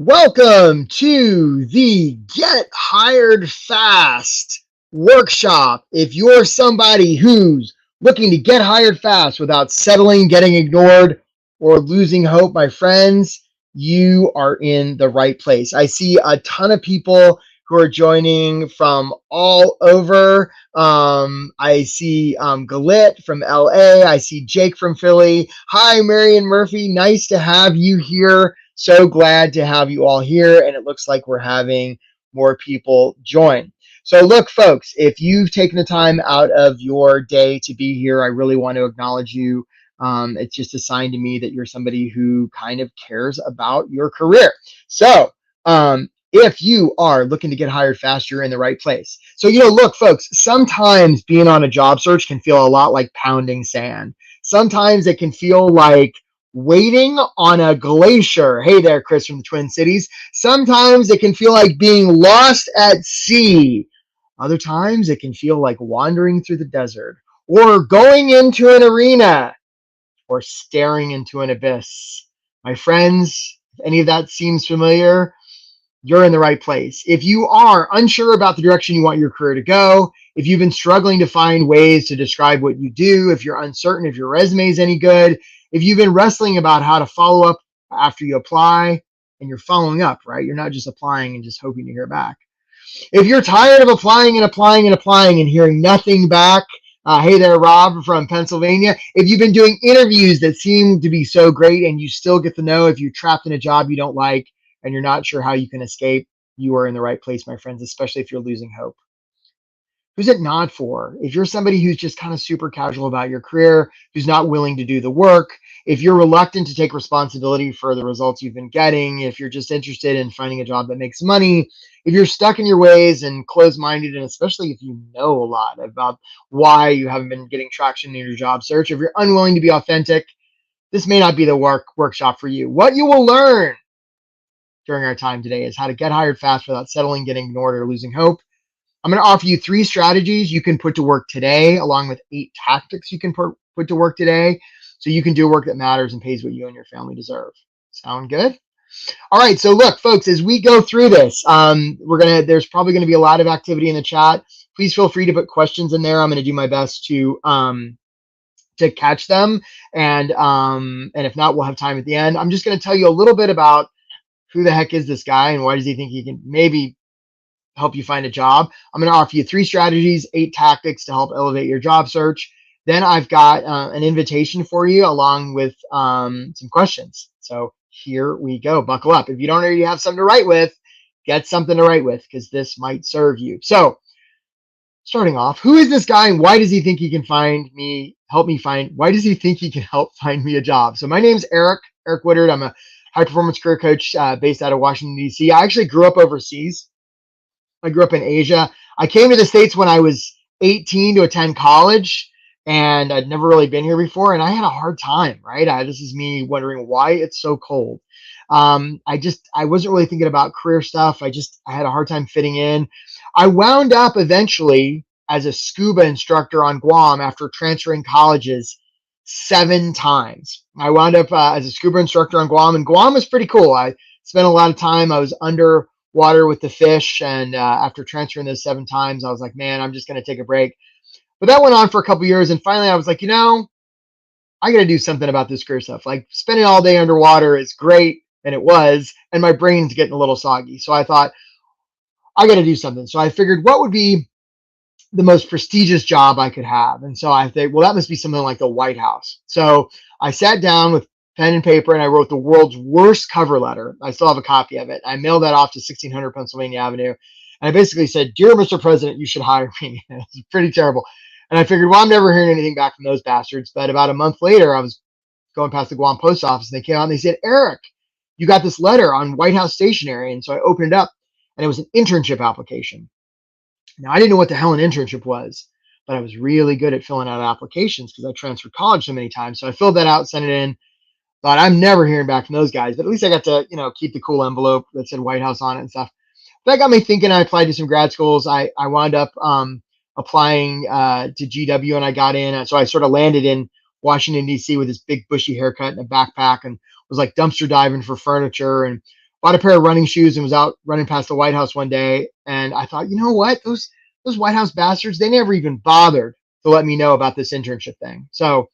Welcome to the Get Hired Fast workshop. If you're somebody who's looking to get hired fast without settling, getting ignored, or losing hope, my friends, you are in the right place. I see a ton of people who are joining from all over. I see Galit from LA. I see Jake from Philly. Hi, Marion Murphy. Nice to have you here. So glad to have you all here, and it looks like we're having more people join. So look, folks, if you've taken the time out of your day to be here, I really want to acknowledge you. It's just a sign to me that you're somebody who kind of cares about your career. So if you are looking to get hired fast, you're in the right place. So, look, folks, sometimes being on a job search can feel a lot like pounding sand. Sometimes it can feel like waiting on a glacier. Hey there, Chris from the Twin Cities. Sometimes it can feel like being lost at sea. Other times it can feel like wandering through the desert or going into an arena or staring into an abyss. My friends, if any of that seems familiar, you're in the right place. If you are unsure about the direction you want your career to go, if you've been struggling to find ways to describe what you do, if you're uncertain if your resume is any good, if you've been wrestling about how to follow up after you apply, and you're following up, right? You're not just applying and just hoping to hear back. If you're tired of applying and applying and applying and hearing nothing back, hey there, Rob from Pennsylvania. If you've been doing interviews that seem to be so great and you still get to know if you're trapped in a job you don't like and you're not sure how you can escape, you are in the right place, my friends, especially if you're losing hope. Who's it not for? If you're somebody who's just kind of super casual about your career, who's not willing to do the work, if you're reluctant to take responsibility for the results you've been getting, if you're just interested in finding a job that makes money, if you're stuck in your ways and closed-minded, and especially if you know a lot about why you haven't been getting traction in your job search, if you're unwilling to be authentic, this may not be the workshop for you. What you will learn during our time today is how to get hired fast without settling, getting ignored, or losing hope. I'm going to offer you 3 strategies you can put to work today, along with 8 tactics you can put to work today, so you can do work that matters and pays what you and your family deserve. Sound good? All right. So look, folks, as we go through this, there's probably going to be a lot of activity in the chat. Please feel free to put questions in there. I'm going to do my best to catch them, and if not, we'll have time at the end. I'm just going to tell you a little bit about who the heck is this guy and why does he think he can maybe help you find a job. I'm going to offer you 3 strategies, 8 tactics to help elevate your job search. Then I've got an invitation for you along with some questions. So here we go. Buckle up. If you don't already have something to write with, get something to write with because this might serve you. So starting off, who is this guy and why does he think he can why does he think he can help find me a job? So my name's Eric Woodard. I'm a high performance career coach based out of Washington, D.C. I actually grew up overseas. I grew up in Asia. I came to the States when I was 18 to attend college, and I'd never really been here before, and I had a hard time, right? This is me wondering why it's so cold. I wasn't really thinking about career stuff. I had a hard time fitting in. I wound up eventually as a scuba instructor on Guam after transferring colleges 7 times. I wound up as a scuba instructor on Guam, and Guam was pretty cool. I spent a lot of time. I was under water with the fish, and after transferring those 7 times, I was like, man, I'm just going to take a break. But that went on for a couple years, and finally I was like, I got to do something about this career stuff. Like, spending all day underwater is great, and it was, and my brain's getting a little soggy. So I thought, I got to do something. So I figured, what would be the most prestigious job I could have? And so I think, well, that must be something like the White House. So I sat down with pen and paper, and I wrote the world's worst cover letter. I still have a copy of it. I mailed that off to 1600 Pennsylvania Avenue. And I basically said, "Dear Mr. President, you should hire me." It's pretty terrible. And I figured, well, I'm never hearing anything back from those bastards. But about a month later, I was going past the Guam post office, and they came out and they said, "Eric, you got this letter on White House stationery." And so I opened it up, and it was an internship application. Now, I didn't know what the hell an internship was, but I was really good at filling out applications because I transferred college so many times. So I filled that out, sent it in. Thought, I'm never hearing back from those guys, but at least I got to, keep the cool envelope that said White House on it and stuff. That got me thinking. I applied to some grad schools. I wound up applying to GW, and I got in. So I sort of landed in Washington, D.C. with this big bushy haircut and a backpack, and was like dumpster diving for furniture. And bought a pair of running shoes and was out running past the White House one day. And I thought, you know what? Those White House bastards, they never even bothered to let me know about this internship thing. So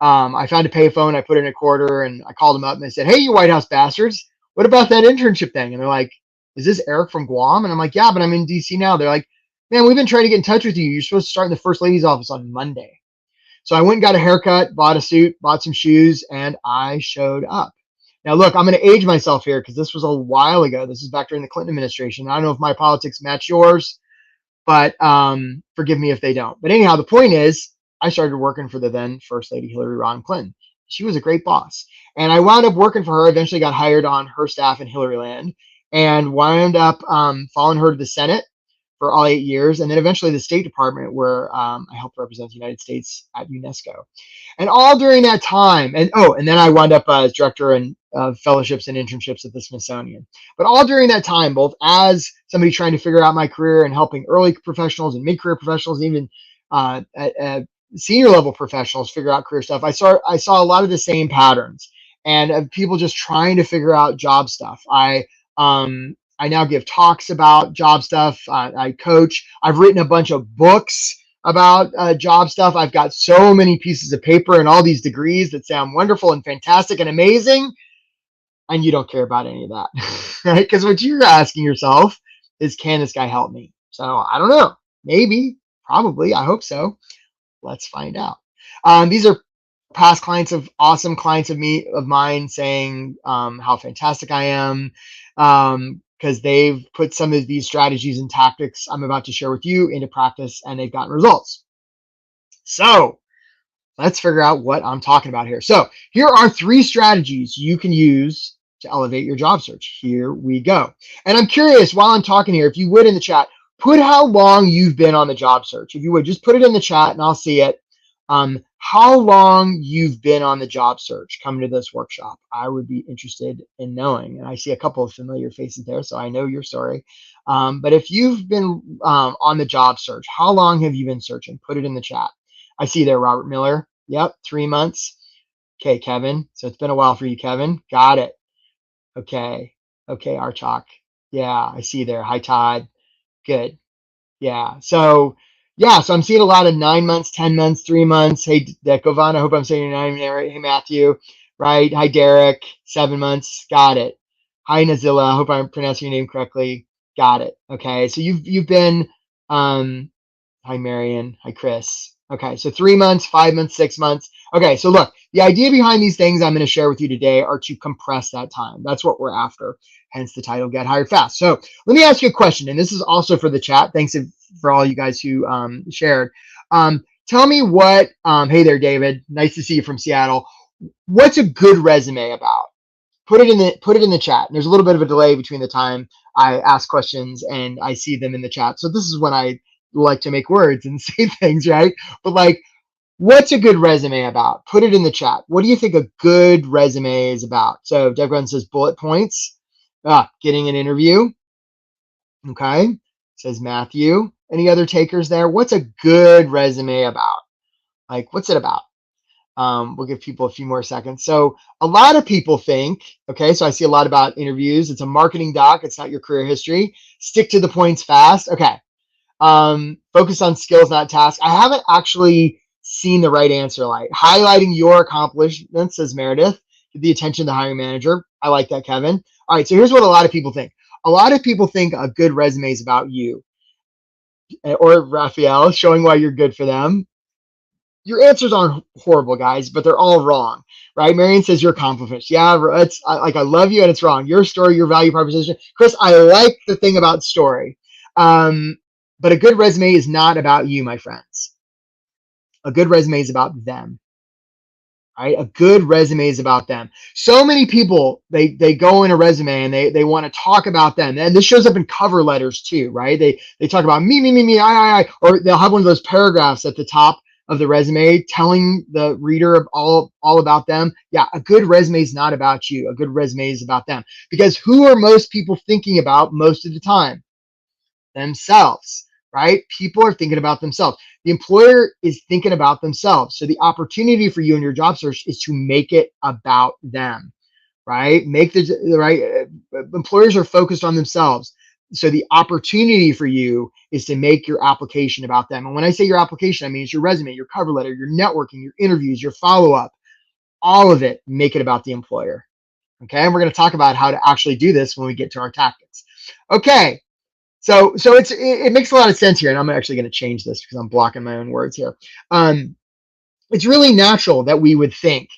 I found a payphone, I put in a quarter, and I called them up and I said, hey, you White House bastards, what about that internship thing? And they're like, is this Eric from Guam? And I'm like, yeah, but I'm in DC now. They're like, man, we've been trying to get in touch with you. You're supposed to start in the First Lady's office on Monday. So I went and got a haircut, bought a suit, bought some shoes, and I showed up. Now, look, I'm going to age myself here because this was a while ago. This is back during the Clinton administration. I don't know if my politics match yours, but forgive me if they don't. But anyhow, the point is, I started working for the then First Lady Hillary Rodham Clinton. She was a great boss. And I wound up working for her, eventually got hired on her staff in Hillaryland, and wound up following her to the Senate for all 8 years, and then eventually the State Department, where I helped represent the United States at UNESCO. And all during that time, and then I wound up as director of fellowships and internships at the Smithsonian. But all during that time, both as somebody trying to figure out my career and helping early professionals and mid-career professionals, and even at senior level professionals figure out career stuff, I saw a lot of the same patterns, and of people just trying to figure out job stuff. I now give talks about job stuff. I coach. I've written a bunch of books about job stuff. I've got so many pieces of paper and all these degrees that sound wonderful and fantastic and amazing, and you don't care about any of that, right? Because what you're asking yourself is, can this guy help me? So I don't know. Maybe, probably. I hope so. Let's find out. These are past clients of awesome clients of mine saying how fantastic I am, because they've put some of these strategies and tactics I'm about to share with you into practice, and they've gotten results. So let's figure out what I'm talking about here. So here are 3 strategies you can use to elevate your job search. Here we go. And I'm curious, while I'm talking here, if you would in the chat, put how long you've been on the job search. If you would, just put it in the chat and I'll see it. How long you've been on the job search coming to this workshop. I would be interested in knowing. And I see a couple of familiar faces there, so I know your story. But if you've been on the job search, how long have you been searching? Put it in the chat. I see there, Robert Miller. Yep, 3 months. Okay, Kevin. So it's been a while for you, Kevin. Got it. Okay, Archok. Yeah, I see there. Hi, Todd. Good. Yeah. So I'm seeing a lot of 9 months, 10 months, 3 months. Hey, Dekovan, I hope I'm saying your name right. Hey, Matthew. Right. Hi, Derek. 7 months. Got it. Hi, Nazilla. I hope I'm pronouncing your name correctly. Got it. Okay. So you've been, hi, Marion. Hi, Chris. Okay. So 3 months, 5 months, 6 months. Okay. So look, the idea behind these things I'm going to share with you today are to compress that time. That's what we're after. Hence the title, Get Hired Fast. So let me ask you a question, and this is also for the chat. Thanks for all you guys who shared. Tell me what, hey there, David. Nice to see you from Seattle. What's a good resume about? Put it in the chat. And there's a little bit of a delay between the time I ask questions and I see them in the chat. So this is when I like to make words and say things, right? But like, what's a good resume about? Put it in the chat. What do you think a good resume is about? So Deb Grun says bullet points. Getting an interview. Okay, says Matthew. Any other takers there? What's a good resume about? Like, what's it about? We'll give people a few more seconds. So a lot of people think, okay, so I see a lot about interviews. It's a marketing doc. It's not your career history. Stick to the points fast. Okay. Focus on skills, not tasks. I haven't actually seen the right answer. Like highlighting your accomplishments, says Meredith. Get the attention of the hiring manager. I like that, Kevin. All right, so here's what a lot of people think. A lot of people think a good resume is about you. Or Raphael, showing why you're good for them. Your answers aren't horrible, guys, but they're all wrong, right? Marion says you're accomplished. Yeah, it's like I love you and it's wrong. Your story, your value proposition. Chris, I like the thing about story. But a good resume is not about you, my friends. A good resume is about them. Right? A good resume is about them. So many people, they go in a resume and they want to talk about them. And this shows up in cover letters too, right? They talk about me, I, or they'll have one of those paragraphs at the top of the resume telling the reader all about them. Yeah, a good resume is not about you. A good resume is about them. Because who are most people thinking about most of the time? Themselves, right? People are thinking about themselves. The employer is thinking about themselves. So the opportunity for you in your job search is to make it about them. right? Make the right. Employers are focused on themselves. So the opportunity for you is to make your application about them. And when I say your application, I mean it's your resume, your cover letter, your networking, your interviews, your follow-up, all of it, make it about the employer. Okay. And we're going to talk about how to actually do this when we get to our tactics. Okay. So it makes a lot of sense here. And I'm actually going to change this because I'm blocking my own words here. It's really natural that we would think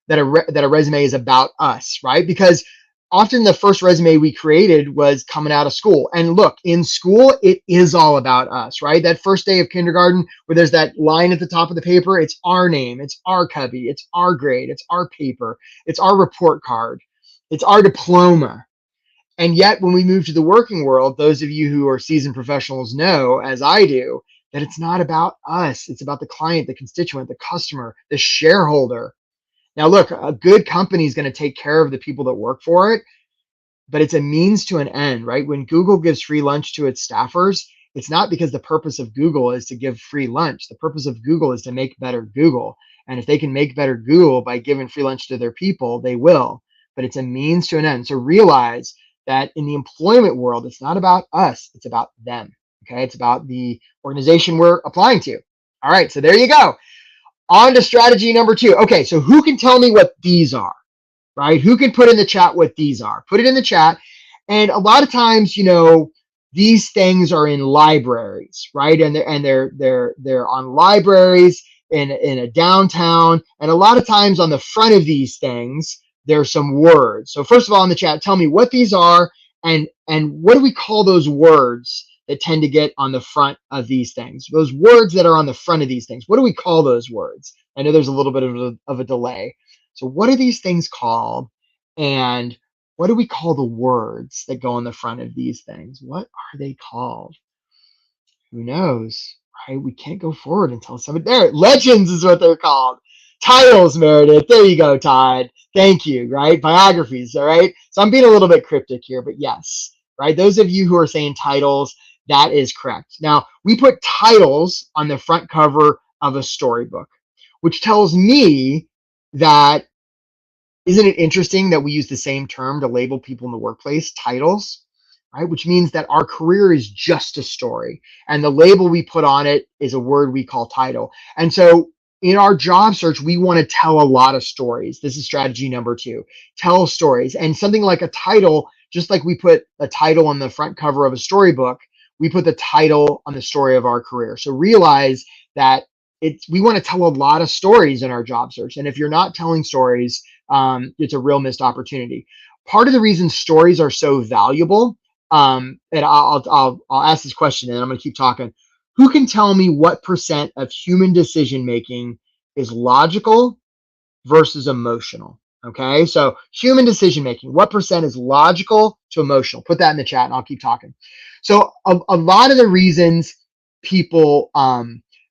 that that a resume is about us, right? Because often the first resume we created was coming out of school. And look, in school, it is all about us, right? That first day of kindergarten where there's that line at the top of the paper, it's our name, it's our cubby, it's our grade, it's our paper, it's our report card, it's our diploma. And yet, when we move to the working world, those of you who are seasoned professionals know, as I do, that it's not about us. It's about the client, the constituent, the customer, the shareholder. Now, look, a good company is going to take care of the people that work for it, but it's a means to an end, right? When Google gives free lunch to its staffers, it's not because the purpose of Google is to give free lunch. The purpose of Google is to make better Google. And if they can make better Google by giving free lunch to their people, they will. But it's a means to an end. So realize that in the employment world, it's not about us, it's about them. Okay, it's about the organization we're applying to. All right, so there you go. On to strategy number 2. Okay, so who can tell me what these are, right? Who can put in the chat what these are? Put it in the chat. And a lot of times, these things are in libraries, right? And they're on libraries in a downtown. And a lot of times on the front of these things, there's some words. So first of all, in the chat, tell me what these are and what do we call those words that tend to get on the front of these things? Those words that are on the front of these things, what do we call those words? I know there's a little bit of a delay. So what are these things called? And what do we call the words that go on the front of these things? What are they called? Who knows? Right? We can't go forward until somebody there. Legends is what they're called. Titles, Meredith. There you go, Todd. Thank you. Right? Biographies. All right. So I'm being a little bit cryptic here, but yes. Right. Those of you who are saying titles, that is correct. Now, we put titles on the front cover of a storybook, which tells me that isn't it interesting that we use the same term to label people in the workplace, titles, right? Which means that our career is just a story. And the label we put on it is a word we call title. And so in our job search, we want to tell a lot of stories. This is strategy number 2. Tell stories. And something like a title, just like we put a title on the front cover of a storybook, we put the title on the story of our career. So realize that we want to tell a lot of stories in our job search. And if you're not telling stories, it's a real missed opportunity. Part of the reason stories are so valuable, and I'll ask this question and I'm going to keep talking. Who can tell me what % of human decision making is logical versus emotional? Okay, so human decision making, what % is logical to emotional? Put that in the chat and I'll keep talking. So a lot of the reasons people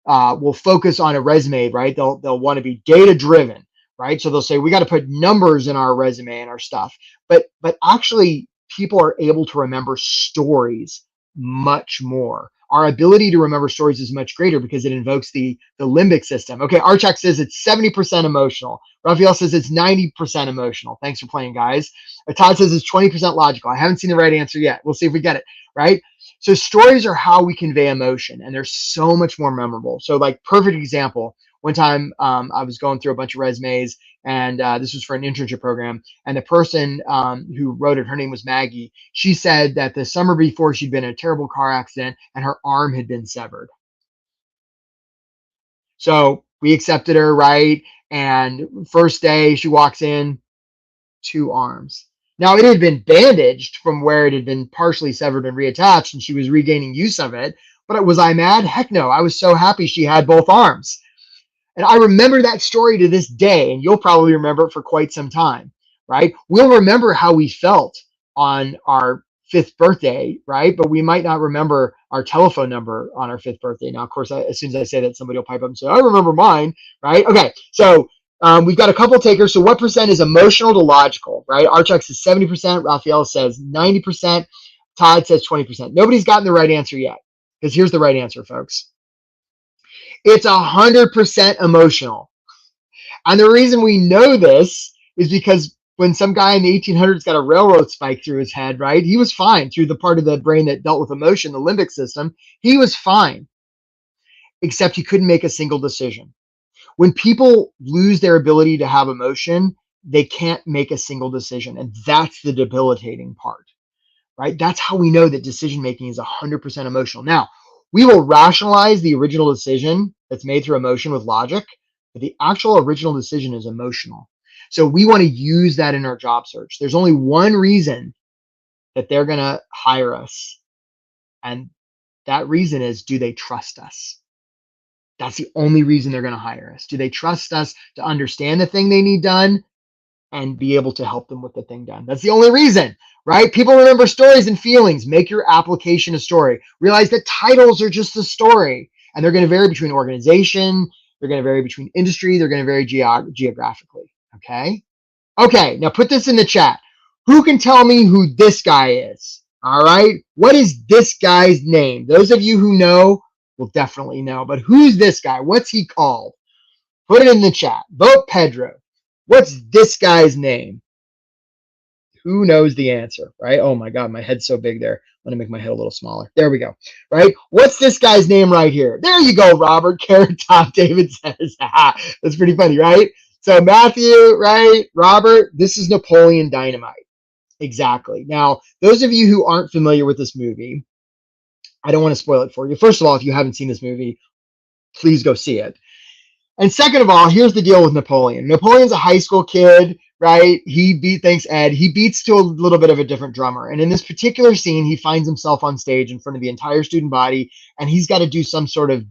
will focus on a resume, right? They'll want to be data driven, right? So they'll say we got to put numbers in our resume and our stuff, but actually people are able to remember stories much more. Our ability to remember stories is much greater because it invokes the limbic system. Okay, Archak says it's 70% emotional. Raphael says it's 90% emotional. Thanks for playing, guys. Todd says it's 20% logical. I haven't seen the right answer yet. We'll see if we get it, right? So stories are how we convey emotion, and they're so much more memorable. So like perfect example, one time I was going through a bunch of resumes, and this was for an internship program, and the person who wrote it, her name was Maggie. She said that the summer before she'd been in a terrible car accident and her arm had been severed. So we accepted her, right? And first day she walks in, 2 arms. Now it had been bandaged from where it had been partially severed and reattached, and she was regaining use of it. But was I mad? Heck no. I was so happy she had both arms. And I remember that story to this day, and you'll probably remember it for quite some time, right? We'll remember how we felt on our 5th birthday, right? But we might not remember our telephone number on our 5th birthday. Now, of course, as soon as I say that, somebody will pipe up and say, I remember mine, right? Okay, so we've got a couple takers. So what % is emotional to logical, right? Archak says 70%. Raphael says 90%. Todd says 20%. Nobody's gotten the right answer yet, because here's the right answer, folks. It's 100% emotional. And the reason we know this is because when some guy in the 1800s got a railroad spike through his head, right? He was fine through the part of the brain that dealt with emotion, the limbic system. He was fine, except he couldn't make a single decision. When people lose their ability to have emotion, they can't make a single decision. And that's the debilitating part, right? That's how we know that decision making is 100% emotional. Now, we will rationalize the original decision that's made through emotion with logic, but the actual original decision is emotional. So we want to use that in our job search. There's only one reason that they're going to hire us. And that reason is, do they trust us? That's the only reason they're going to hire us. Do they trust us to understand the thing they need done and be able to help them with the thing done? That's the only reason, right? People remember stories and feelings. Make your application a story. Realize that titles are just a story, and they're going to vary between organization. They're going to vary between industry. They're going to vary geographically. Okay. Okay. Now put this in the chat. Who can tell me who this guy is? All right. What is this guy's name? Those of you who know will definitely know, but who's this guy? What's he called? Put it in the chat. Vote Pedro. What's this guy's name? Who knows the answer, right? Oh my God, my head's so big there. I'm gonna make my head a little smaller. There we go, right? What's this guy's name right here? There you go, Robert. Carrot Top, David says. That's pretty funny, right? So Matthew, right? Robert, this is Napoleon Dynamite. Exactly. Now, those of you who aren't familiar with this movie, I don't want to spoil it for you. First of all, if you haven't seen this movie, please go see it. And second of all, here's the deal with Napoleon. Napoleon's a high school kid, right? He beats to a little bit of a different drummer. And in this particular scene, he finds himself on stage in front of the entire student body, and he's got to do some sort of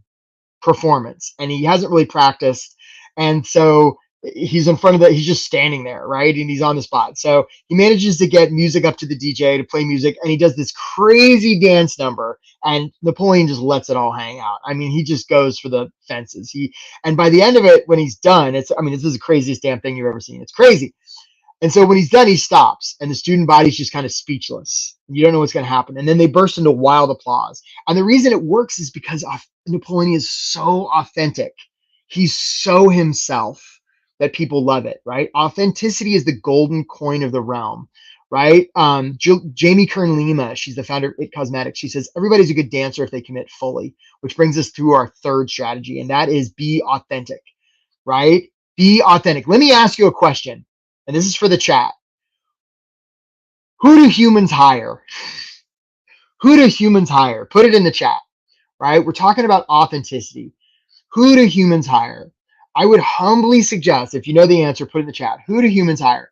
performance, and he hasn't really practiced. And so he's he's just standing there, right? And he's on the spot. So he manages to get music up to the DJ to play music, and he does this crazy dance number, and Napoleon just lets it all hang out. I mean, he just goes for the fences. And by the end of it, when he's done, this is the craziest damn thing you've ever seen. It's crazy. And so when he's done, he stops, and the student body's just kind of speechless. You don't know what's going to happen. And then they burst into wild applause. And the reason it works is because Napoleon is so authentic. He's so himself that people love it, right? Authenticity is the golden coin of the realm, right? Jamie Kern-Lima, she's the founder of It Cosmetics. She says, everybody's a good dancer if they commit fully, which brings us to our third strategy, and that is be authentic, right? Be authentic. Let me ask you a question, and this is for the chat. Who do humans hire? Who do humans hire? Put it in the chat, right? We're talking about authenticity. Who do humans hire? I would humbly suggest, if you know the answer, put it in the chat. Who do humans hire?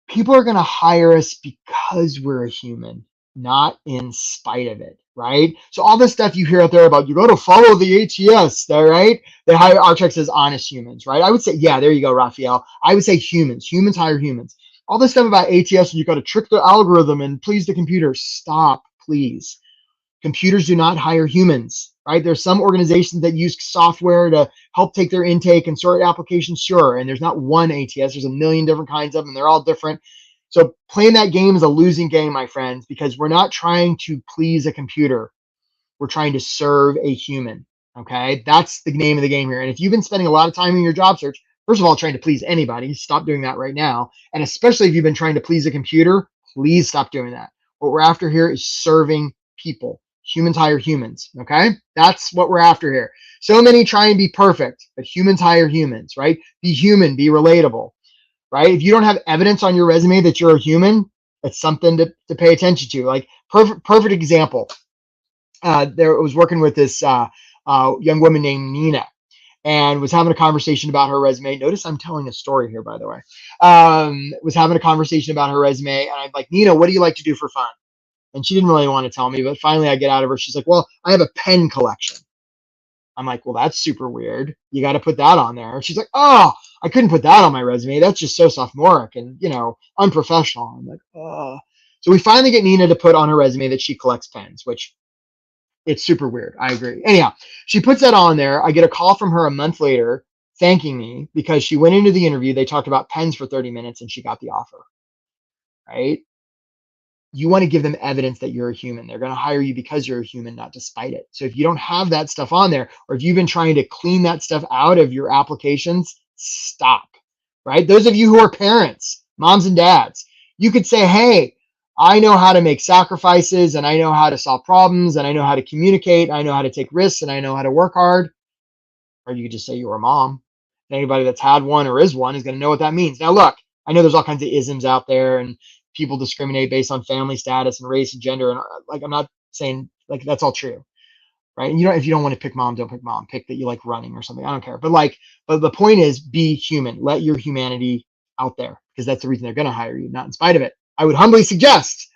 People are going to hire us because we're a human, not in spite of it, right? So all this stuff you hear out there about, you got to follow the ATS, right? They hire, our check says honest humans, right? I would say, yeah, there you go, Raphael. I would say humans. Humans hire humans. All this stuff about ATS and you got to trick the algorithm and please the computer. Stop, please. Computers do not hire humans, right? There's some organizations that use software to help take their intake and sort applications, sure. And there's not one ATS, there's a million different kinds of them, and they're all different. So playing that game is a losing game, my friends, because we're not trying to please a computer. We're trying to serve a human, okay? That's the name of the game here. And if you've been spending a lot of time in your job search, first of all, trying to please anybody, stop doing that right now. And especially if you've been trying to please a computer, please stop doing that. What we're after here is serving people. Humans hire humans, okay? That's what we're after here. So many try and be perfect, but humans hire humans, right? Be human, be relatable, right? If you don't have evidence on your resume that you're a human, it's something to pay attention to. Like, perfect example. I was working with this young woman named Nina, and was having a conversation about her resume. Notice I'm telling a story here, by the way. Was having a conversation about her resume, and I'm like, Nina, what do you like to do for fun? And she didn't really want to tell me, but finally I get out of her. She's like, well, I have a pen collection. I'm like, well, that's super weird. You got to put that on there. She's like, oh, I couldn't put that on my resume. That's just so sophomoric and, unprofessional. I'm like, oh. So we finally get Nina to put on her resume that she collects pens, which it's super weird. I agree. Anyhow, she puts that on there. I get a call from her a month later thanking me because she went into the interview. They talked about pens for 30 minutes and she got the offer, right? You want to give them evidence that you're a human. They're going to hire you because you're a human, not despite it. So if you don't have that stuff on there, or if you've been trying to clean that stuff out of your applications, stop, right? Those of you who are parents, Moms and dads, you could say, hey, I know how to make sacrifices, and I know how to solve problems, and I know how to communicate, I know how to take risks, and I know how to work hard. Or you could just say you're a mom. Anybody that's had one or is one is going to know what that means. Now, look, I know there's all kinds of isms out there, and people discriminate based on family status and race and gender. And like, I'm not saying like that's all true, right? And if you don't want to pick mom, don't pick mom. Pick that you like running or something. I don't care. But the point is, be human. Let your humanity out there, because that's the reason they're going to hire you, not in spite of it. I would humbly suggest.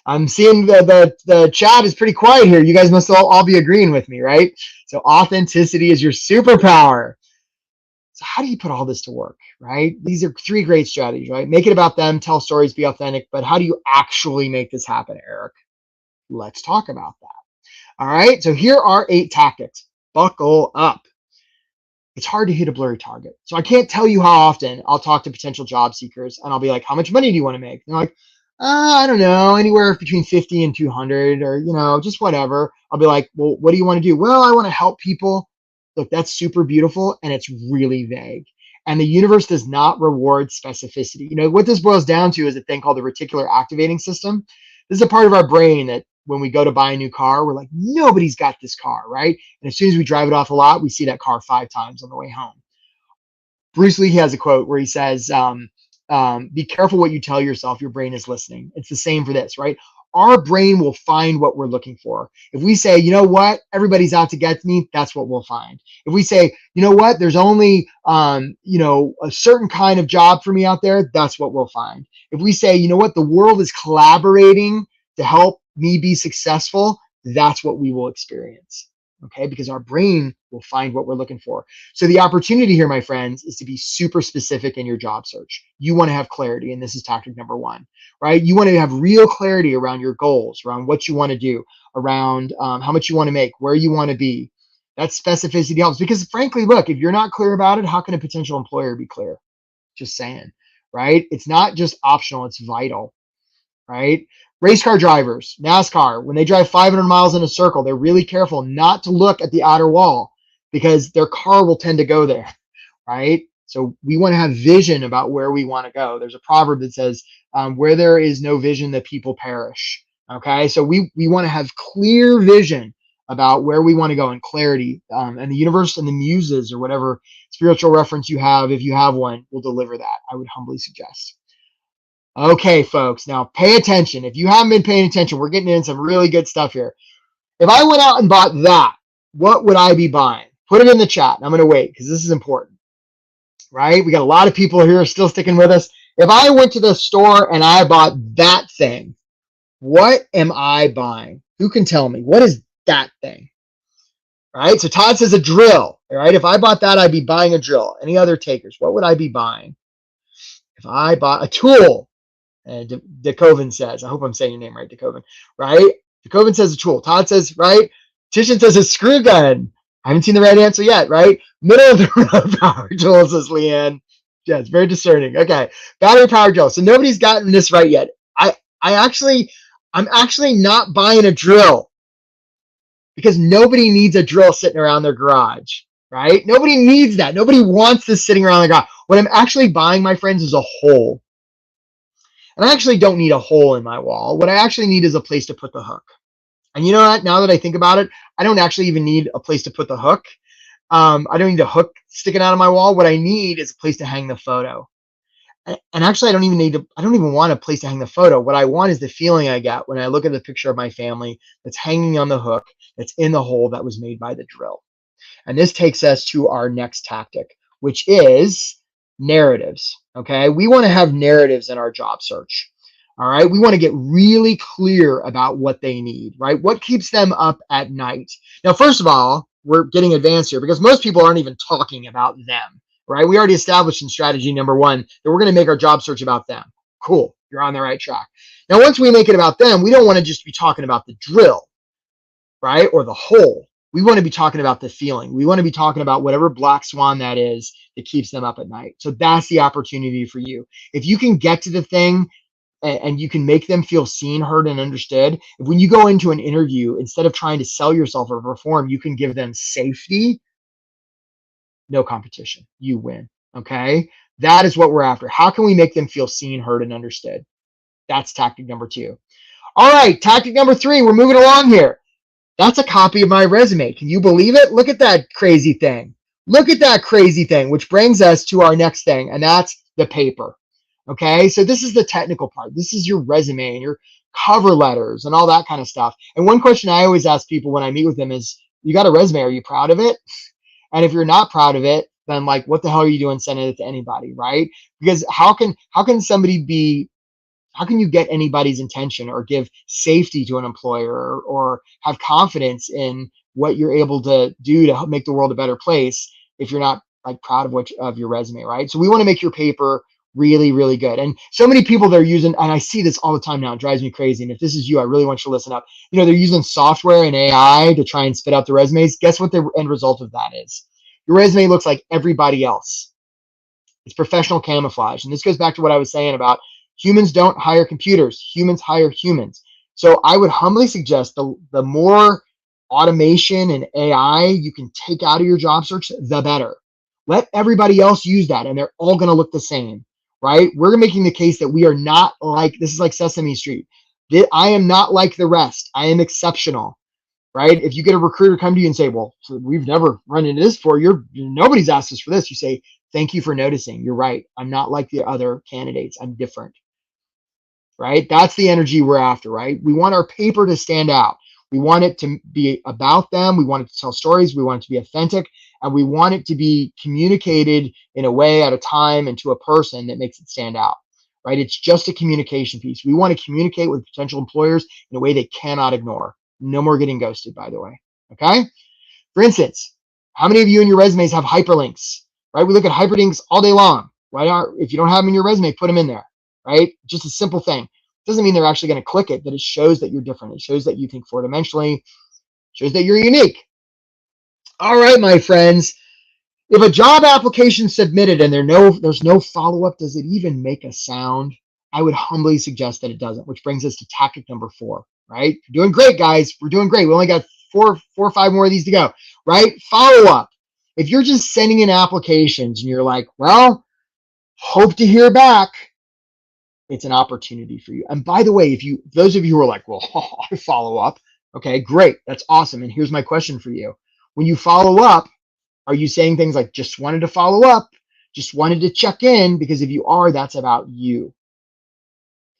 I'm seeing the chat is pretty quiet here. You guys must all be agreeing with me, right? So authenticity is your superpower. So how do you put all this to work, right? These are 3 great strategies, right? Make it about them, tell stories, be authentic. But how do you actually make this happen, Eric? Let's talk about that. All right. So here are 8 tactics. Buckle up. It's hard to hit a blurry target. So I can't tell you how often I'll talk to potential job seekers and I'll be like, how much money do you want to make? And they're like, I don't know, anywhere between 50 and 200 or, just whatever. I'll be like, well, what do you want to do? Well, I want to help people. Look, that's super beautiful and it's really vague. And the universe does not reward specificity. What this boils down to is a thing called the reticular activating system. This is a part of our brain that when we go to buy a new car, we're like, nobody's got this car, right? And as soon as we drive it off a lot, we see that car 5 times on the way home. Bruce Lee has a quote where he says, be careful what you tell yourself. Your brain is listening. It's the same for this, right? Our brain will find what we're looking for. If we say, you know what, everybody's out to get me, that's what we'll find. If we say, you know what, there's only, a certain kind of job for me out there, that's what we'll find. If we say, you know what, the world is collaborating to help me be successful, that's what we will experience. Okay, because our brain will find what we're looking for. So the opportunity here, my friends, is to be super specific in your job search. You want to have clarity, and this is tactic number 1, right? You want to have real clarity around your goals, around what you want to do, around how much you want to make, where you want to be. That specificity helps because, frankly, look, if you're not clear about it, how can a potential employer be clear? Just saying, right? It's not just optional, it's vital, right? Race car drivers, NASCAR, when they drive 500 miles in a circle, they're really careful not to look at the outer wall because their car will tend to go there, right? So we want to have vision about where we want to go. There's a proverb that says, where there is no vision, the people perish. Okay, so we want to have clear vision about where we want to go and clarity. And the universe and the muses or whatever spiritual reference you have, if you have one, will deliver that. I would humbly suggest. Okay, folks, now pay attention. If you haven't been paying attention, we're getting in some really good stuff here. If I went out and bought that, what would I be buying? Put it in the chat. I'm going to wait because this is important, right? We got a lot of people here still sticking with us. If I went to the store and I bought that thing, what am I buying? Who can tell me? What is that thing? Right? So Todd says a drill, right? If I bought that, I'd be buying a drill. Any other takers? What would I be buying? If I bought a tool, and DeKoven says, I hope I'm saying your name right, DeKoven, right? DeKoven says a tool. Todd says, right? Titian says a screw gun. I haven't seen the right answer yet, right? Middle of the road power tool, says Leanne. Yeah, it's very discerning. Okay, battery power drill. So nobody's gotten this right yet. I'm actually not buying a drill because nobody needs a drill sitting around their garage, right? Nobody needs that. Nobody wants this sitting around their garage. What I'm actually buying, my friends, is a hole. And I actually don't need a hole in my wall. What I actually need is a place to put the hook. And you know what? Now that I think about it, I don't actually even need a place to put the hook. I don't need a hook sticking out of my wall. What I need is a place to hang the photo. And actually, I don't even want a place to hang the photo. What I want is the feeling I get when I look at the picture of my family that's hanging on the hook, that's in the hole that was made by the drill. And this takes us to our next tactic, which is narratives. Okay, we want to have narratives in our job search. All right, we want to get really clear about what they need, right? What keeps them up at night? Now, first of all, we're getting advanced here because most people aren't even talking about them, right? We already established in strategy number 1 that we're going to make our job search about them. Cool, you're on the right track. Now, once we make it about them, we don't want to just be talking about the drill, right? Or the hole. We want to be talking about the feeling. We want to be talking about whatever black swan that is that keeps them up at night. So that's the opportunity for you. If you can get to the thing and you can make them feel seen, heard, and understood, if when you go into an interview, instead of trying to sell yourself or perform, you can give them safety, no competition. You win. Okay. That is what we're after. How can we make them feel seen, heard, and understood? That's tactic number 2. All right. Tactic number 3. We're moving along here. That's a copy of my resume. Can you believe it? Look at that crazy thing. Look at that crazy thing, which brings us to our next thing, and that's the paper. Okay, so this is the technical part. This is your resume and your cover letters and all that kind of stuff. And one question I always ask people when I meet with them is, you got a resume, are you proud of it? And if you're not proud of it, then like, what the hell are you doing sending it to anybody, right? Because how can somebody be, how can you get anybody's attention or give safety to an employer, or have confidence in what you're able to do to help make the world a better place if you're not like proud of your resume, right? So we want to make your paper really, really good. And so many people they're using, and I see this all the time now, it drives me crazy. And if this is you, I really want you to listen up. They're using software and AI to try and spit out the resumes. Guess what the end result of that is? Your resume looks like everybody else. It's professional camouflage. And this goes back to what I was saying about humans don't hire computers. Humans hire humans. So I would humbly suggest the more automation and AI you can take out of your job search, the better. Let everybody else use that, and they're all going to look the same, right? We're making the case that we are not like, this is like Sesame Street. I am not like the rest. I am exceptional, right? If you get a recruiter come to you and say, well, we've never run into this before, nobody's asked us for this. You say, thank you for noticing. You're right. I'm not like the other candidates. I'm different, right? That's the energy we're after, right? We want our paper to stand out. We want it to be about them. We want it to tell stories. We want it to be authentic, and we want it to be communicated in a way, at a time, and to a person that makes it stand out, right? It's just a communication piece. We want to communicate with potential employers in a way they cannot ignore. No more getting ghosted, by the way. Okay. For instance, how many of you in your resumes have hyperlinks, right? We look at hyperlinks all day long. If you don't have them in your resume, put them in there, right? Just a simple thing. Doesn't mean they're actually going to click it, but it shows that you're different. It shows that you think four-dimensionally, shows that you're unique. All right, my friends. If a job application is submitted and there's no follow-up, does it even make a sound? I would humbly suggest that it doesn't, which brings us to tactic number 4, right? You're doing great, guys. We're doing great. We only got four or five more of these to go, right? Follow-up. If you're just sending in applications and you're like, well, hope to hear back, it's an opportunity for you. And by the way, those of you who are like, well, I follow up, okay, great. That's awesome. And here's my question for you. When you follow up, are you saying things like, just wanted to follow up, just wanted to check in? Because if you are, that's about you.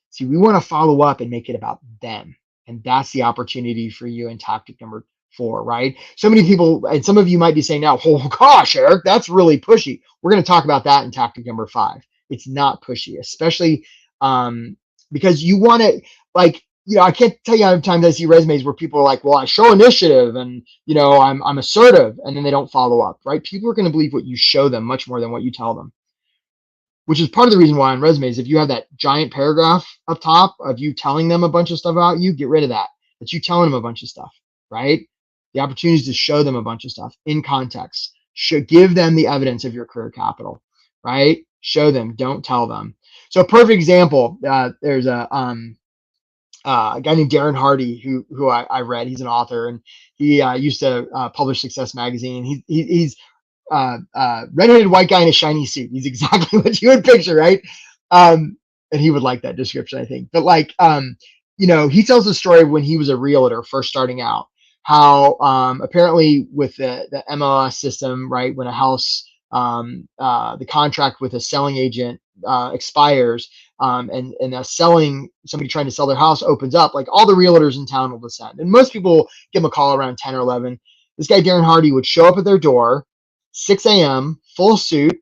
See, we want to follow up and make it about them. And that's the opportunity for you in tactic number 4, right? So many people, and some of you might be saying now, oh gosh, Eric, that's really pushy. We're going to talk about that in tactic number 5. It's not pushy, especially because you want to, like, I can't tell you how many times I see resumes where people are like, well, I show initiative and, I'm assertive, and then they don't follow up, right? People are going to believe what you show them much more than what you tell them, which is part of the reason why on resumes, if you have that giant paragraph up top of you telling them a bunch of stuff about you, get rid of that. That's you telling them a bunch of stuff, right? The opportunity is to show them a bunch of stuff in context. Give them the evidence of your career capital, right? Show them, don't tell them. So a perfect example, there's a guy named Darren Hardy who I read. He's an author, and he used to publish Success Magazine. He's redheaded white guy in a shiny suit. He's exactly what you would picture, right? And he would like that description, I think. But he tells the story of when he was a realtor first starting out, how apparently with the MLS system, right, when a house, the contract with a selling agent expires, and somebody trying to sell their house opens up, like all the realtors in town will descend. And most people give them a call around 10 or 11. This guy, Darren Hardy, would show up at their door, 6 a.m., full suit,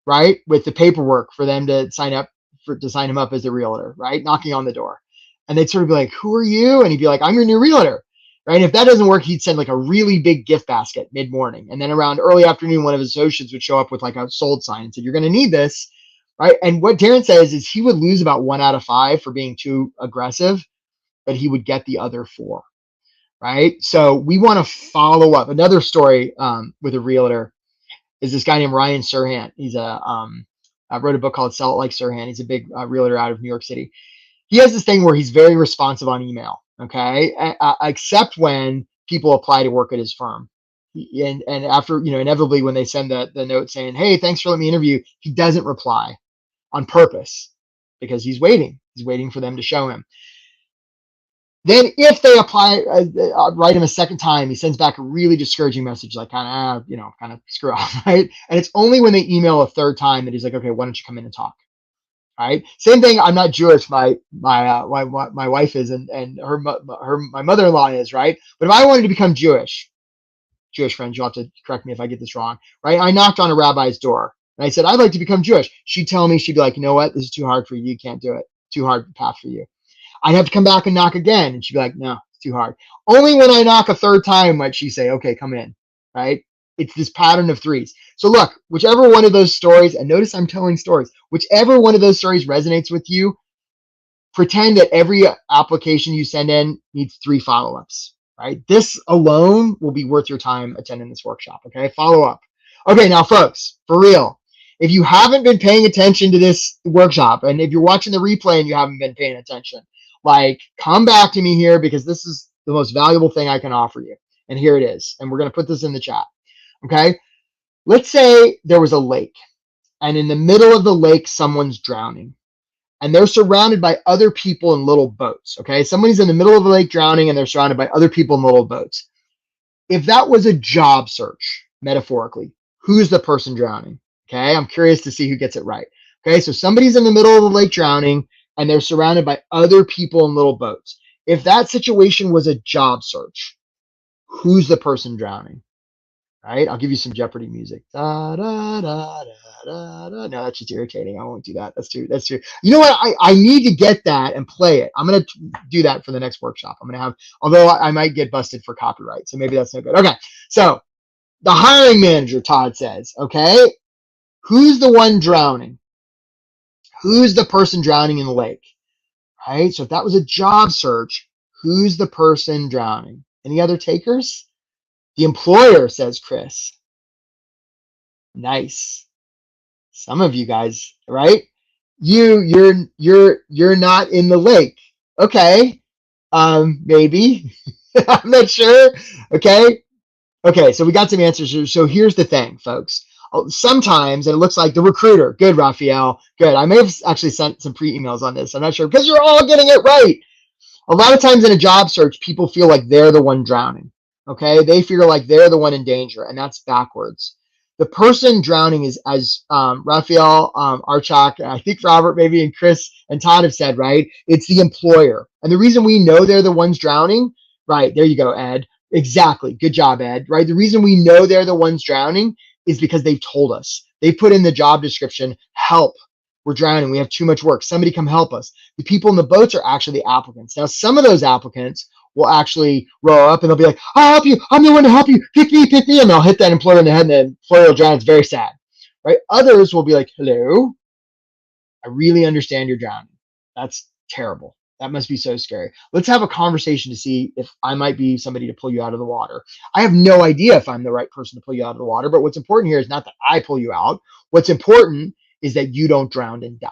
right, with the paperwork for them to sign him up as a realtor, right, knocking on the door. And they'd sort of be like, who are you? And he'd be like, I'm your new realtor, right? And if that doesn't work, he'd send like a really big gift basket mid-morning. And then around early afternoon, one of his associates would show up with like a sold sign and said, you're going to need this, right? And what Darren says is he would lose about 1 out of 5 for being too aggressive, but he would get the other 4, right? So we want to follow up. Another story with a realtor is this guy named Ryan Serhant. He's I wrote a book called Sell It Like Serhant. He's a big realtor out of New York City. He has this thing where he's very responsive on email, okay? Except when people apply to work at his firm. And after, inevitably when they send the note saying, hey, thanks for letting me interview, he doesn't reply on purpose because he's waiting. He's waiting for them to show him. Then if they apply, write him a second time, he sends back a really discouraging message, like kind of screw off, right? And it's only when they email a third time that he's like, okay, why don't you come in and talk? All right. Same thing. I'm not Jewish. My wife is, and my mother-in-law is, right? But if I wanted to become Jewish friends, you'll have to correct me if I get this wrong, right? I knocked on a rabbi's door and I said, I'd like to become Jewish. She'd tell me, she'd be like, you know what? This is too hard for you. You can't do it. Too hard path for you. I'd have to come back and knock again. And she'd be like, no, it's too hard. Only when I knock a third time might she say, okay, come in, right? It's this pattern of threes. So look, whichever one of those stories, and notice I'm telling stories, whichever one of those stories resonates with you, pretend that every application you send in needs 3 follow-ups, right? This alone will be worth your time attending this workshop, okay? Follow up. Okay, now folks, for real, if you haven't been paying attention to this workshop, and if you're watching the replay and you haven't been paying attention, like, come back to me here because this is the most valuable thing I can offer you. And here it is. And we're going to put this in the chat, okay? Let's say there was a lake, and in the middle of the lake, someone's drowning. And they're surrounded by other people in little boats, okay? Somebody's in the middle of the lake drowning, and they're surrounded by other people in little boats. If that was a job search, metaphorically, who's the person drowning? Okay, I'm curious to see who gets it right. Okay, so somebody's in the middle of the lake drowning, and they're surrounded by other people in little boats. If that situation was a job search, who's the person drowning? Right? I'll give you some Jeopardy music. Da, da, da, da, da, da. No, that's just irritating. I won't do that. That's too. You know what? I need to get that and play it. I'm going to do that for the next workshop. I'm going to have, although I might get busted for copyright, so maybe that's no good. Okay, so the hiring manager, Todd says, okay, who's the one drowning? Who's the person drowning in the lake? Right? So if that was a job search, who's the person drowning? Any other takers? The employer, says Chris. Nice. Some of you guys, right? You're not in the lake. Okay. Maybe. I'm not sure. Okay. Okay, so we got some answers. So here's the thing, folks. Sometimes, and it looks like the recruiter. Good, Raphael. Good. I may have actually sent some pre-emails on this. I'm not sure because you're all getting it right. A lot of times in a job search, people feel like they're the one drowning. Okay, they feel like they're the one in danger, and that's backwards. The person drowning is, as Raphael, Archak, I think Robert, maybe, and Chris and Todd have said, right? It's the employer. And the reason we know they're the ones drowning, right? There you go, Ed. Exactly. Good job, Ed. Right? The reason we know they're the ones drowning is because they've told us. They put in the job description, help. We're drowning. We have too much work. Somebody come help us. The people in the boats are actually the applicants. Now, some of those applicants will actually row up and they'll be like, I'll help you. I'm the one to help you. Pick me, pick me. And they'll hit that employer in the head and the employer will drown. It's very sad, right? Others will be like, hello, I really understand you're drowning. That's terrible. That must be so scary. Let's have a conversation to see if I might be somebody to pull you out of the water. I have no idea if I'm the right person to pull you out of the water, but what's important here is not that I pull you out. What's important is that you don't drown and die,